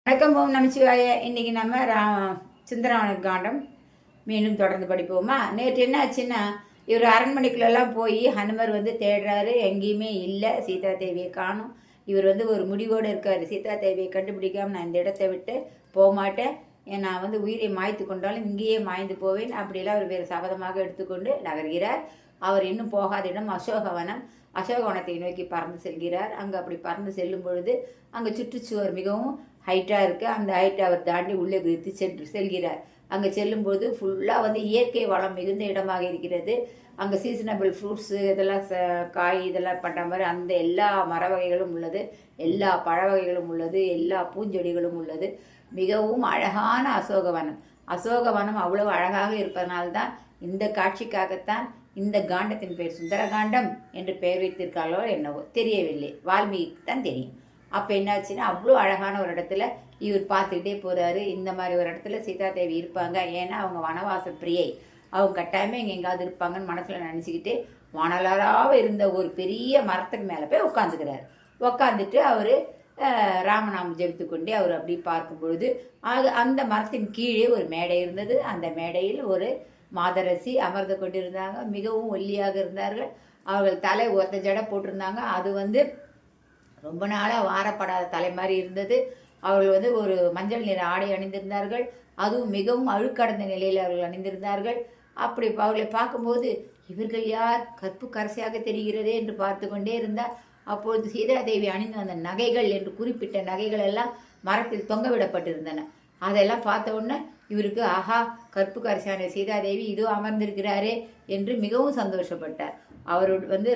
வணக்கம். ஓம் நமச்சிவாய. இன்றைக்கி நம்ம சுந்தரவன காண்டம் மீண்டும் தொடர்ந்து படிப்போமா. நேற்று என்ன ஆச்சுன்னா, இவர் அரண்மனைக்குள்ளெல்லாம் போய் ஹனுமர் தேடுறாரு, எங்கேயுமே இல்லை, சீதா தேவியை காணும். இவர் ஒரு முடிவோடு இருக்கார். சீதா தேவியை கண்டுபிடிக்காமல் நான் இந்த இடத்தை விட்டு போக மாட்டேன், நான் உயிரை மாய்த்து கொண்டாலும் இங்கேயே மாய்ந்து போவேன் அப்படிலாம் அவர் வேறு சபதமாக எடுத்துக்கொண்டு நகர்கிறார். அவர் இன்னும் போகாத இடம் அசோகவனம். அசோகவனத்தை நோக்கி பறந்து செல்கிறார். அங்கே அப்படி பறந்து செல்லும் பொழுது அங்கே சுற்றுச்சுவர் மிகவும் ஹைட்டாக இருக்குது. அந்த ஹைட்டை அவர் தாண்டி உள்ளே குதித்து செல்கிறார். அங்கே செல்லும்போது ஃபுல்லாக இயற்கை வளம் மிகுந்த இடமாக இருக்கிறது. அங்கே சீசனபிள் ஃப்ரூட்ஸு இதெல்லாம் காய் இதெல்லாம் பண்ணுற மாதிரி அந்த எல்லா மர வகைகளும் உள்ளது, எல்லா பழ வகைகளும் உள்ளது, எல்லா பூஞ்செடிகளும் உள்ளது. மிகவும் அழகான அசோகவனம். அசோகவனம் அவ்வளவு அழகாக இருப்பதனால்தான் இந்த காட்சிக்காகத்தான் இந்த காண்டத்தின் பெயர் சுந்தரகாண்டம் என்று பெயர் வைத்திருக்காளோ என்னவோ தெரியவில்லை. வால்மீகிக்கு தான் தெரியும். அப்போ என்னாச்சுன்னா, அவ்வளோ அழகான ஒரு இடத்துல இவர் பார்த்துக்கிட்டே போகிறாரு. இந்த மாதிரி ஒரு இடத்துல சீதாதேவி இருப்பாங்க, ஏன்னா அவங்க வனவாச பிரியை, அவங்க கட்டாயமே இங்கே எங்காவது இருப்பாங்கன்னு மனசில் நினச்சிக்கிட்டு வானலாராக இருந்த ஒரு பெரிய மரத்துக்கு மேலே போய் உட்காந்துக்கிறார். உட்காந்துட்டு அவர் ராமநாமம் ஜெபித்து கொண்டே அவர் அப்படி பார்க்கும் பொழுது அந்த மரத்தின் கீழே ஒரு மேடை இருந்தது. அந்த மேடையில் ஒரு மாதரசி அமர்ந்து கொண்டிருந்தாங்க. மிகவும் ஒல்லியாக இருந்தார்கள். அவர்கள் தலை ஒத்த ஜடை போட்டிருந்தாங்க. அது ரொம்ப நாளாக வாரப்படாத தலை மாதிரி இருந்தது. அவர்கள் ஒரு மஞ்சள் நிற ஆடை அணிந்திருந்தார்கள். அதுவும் மிகவும் அழுக்கடைந்த நிலையில் அவர்கள் அணிந்திருந்தார்கள். அப்படி அவர்களை பார்க்கும்போது இவர்கள் யார், கற்பு கரசியாக தெரிகிறதே என்று பார்த்து கொண்டே இருந்தார். அப்பொழுது சீதாதேவி அணிந்து வந்த நகைகள் என்று குறிப்பிட்ட நகைகள் எல்லாம் மரத்தில் தொங்க விடப்பட்டிருந்தன. அதெல்லாம் பார்த்த உடனே இவருக்கு ஆஹா, கற்பு கரசியான சீதாதேவி இதோ அமர்ந்திருக்கிறாரே என்று மிகவும் சந்தோஷப்பட்டார். அவர்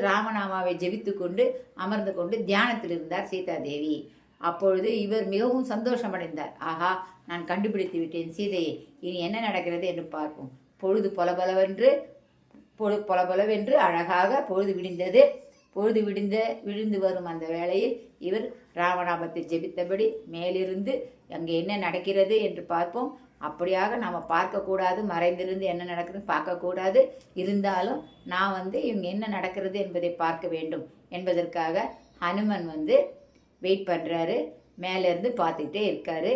ராமநாமாவை ஜெபித்து கொண்டு அமர்ந்து கொண்டு தியானத்தில் இருந்தார் சீதாதேவி. அப்பொழுது இவர் மிகவும் சந்தோஷமடைந்தார். ஆஹா, நான் கண்டுபிடித்து விட்டேன் சீதையை, இனி என்ன நடக்கிறது என்று பார்ப்போம். பொழுது பொலபொலவென்று அழகாக பொழுது விடிந்தது. பொழுது விழுந்து வரும் அந்த வேளையில் இவர் ராமநாமத்தை ஜெபித்தபடி மேலிருந்து அங்கே என்ன நடக்கிறது என்று பார்ப்போம். அப்படியாக நாம் பார்க்கக்கூடாது, மறைந்திருந்து என்ன நடக்குதுன்னு பார்க்கக்கூடாது. இருந்தாலும் நான் இவங்க என்ன நடக்கிறது என்பதை பார்க்க வேண்டும் என்பதற்காக ஹனுமன் வெயிட் பண்ணுறாரு. மேலேருந்து பார்த்துக்கிட்டே இருக்காரு.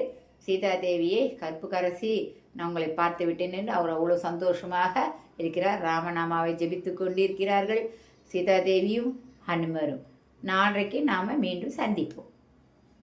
சீதாதேவியை கற்புக்கரசி, நான் உங்களை பார்த்து விட்டேன் என்று அவர் அவ்வளோ சந்தோஷமாக இருக்கிறார். ராமநாமாவை ஜெபித்து கொண்டிருக்கிறார்கள் சீதாதேவியும் ஹனுமரும். நாளைக்கு நாம் மீண்டும் சந்திப்போம்.